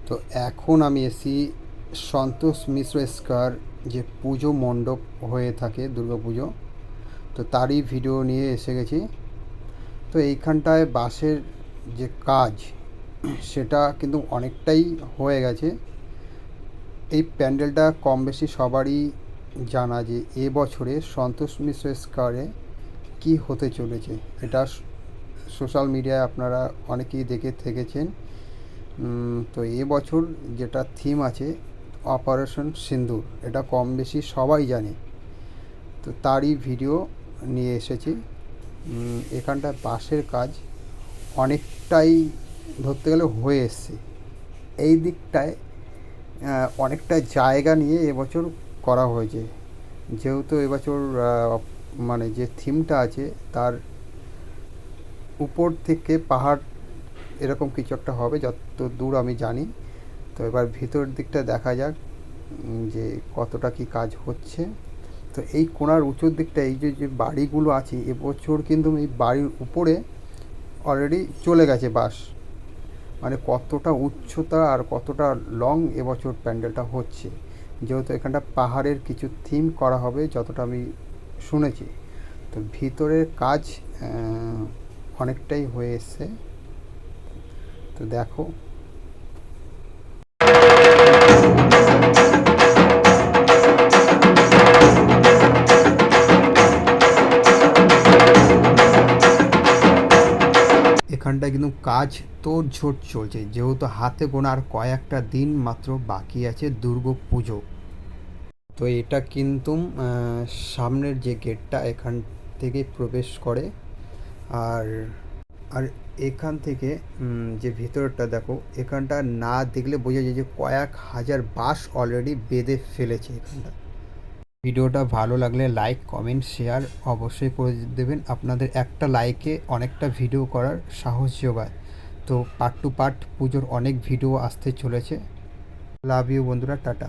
তো এখন আমি এসি সন্তোষ মিশ্র স্কয়ার যে পুজো মণ্ডপ হয়ে থাকে দুর্গাপুজো, তো তারই ভিডিও নিয়ে এসে গেছি। তো এইখানটায় বাঁশের যে কাজ সেটা কিন্তু অনেকটাই হয়ে গেছে। এই প্যান্ডেলটা কম বেশি সবারই জানা যে এবছরে সন্তোষ মিশ্র স্কয়ারে কী হতে চলেছে। এটা সোশ্যাল মিডিয়ায় আপনারা অনেকেই দেখে থেকেছেন। তো এবছর যেটা থিম আছে অপারেশন সিন্দুর, এটা কম বেশি সবাই জানে। তো তারই ভিডিও নিয়ে এসেছি। এখানটা বাঁশের কাজ অনেকটাই ধরতে গেলে হয়ে এসছে। এই দিকটায় অনেকটা জায়গা নিয়ে এবছর করা হয়েছে, যেহেতু এবছর মানে যে থিমটা আছে তার উপর থেকে পাহাড় এরকম কিছু একটা হবে যত দূর আমি জানি। তো এবার ভিতর দিকটা দেখা যাক যে কতটা কি কাজ হচ্ছে। তো এই কোণার উঁচুর দিকটা এই যে যে বাড়িগুলো আছে এবছর কিন্তু এই বাড়ির উপরে অলরেডি চলে গেছে বাঁশ। মানে কতটা উচ্চতা আর কতটা লং এবছর প্যান্ডেলটা হচ্ছে, যেহেতু এখানটা পাহাড়ের কিছু থিম করা হবে যতটা আমি শুনেছি। তো ভিতরের কাজ অনেকটাই হয়ে এসছে। তো দেখো, এখানটায় কিন্তু কাজ তোড়ঝোড় চলছে, যেহেতু হাতে গোনা আর কয়েকটা দিন মাত্র বাকি আছে দুর্গা পুজো। তো এটা কিন্তু সামনের যে গেটটা এখান থেকে প্রবেশ করে। আর আর এখান থেকে যে ভিতরটা দেখো, এখানটা না দেখলে বোঝা যায় যে কয়েক হাজার বাঁশ অলরেডি বেঁধে ফেলেছে এখানটা। ভিডিওটা ভালো লাগলে লাইক কমেন্ট শেয়ার অবশ্যই করে দেবেন। আপনাদের একটা লাইকে অনেকটা ভিডিও করার সাহস যোগায়। তো পার্ট টু পার্ট পুজোর অনেক ভিডিও আসতে চলেছে। লাভ ইউ বন্ধুরা, টাটা।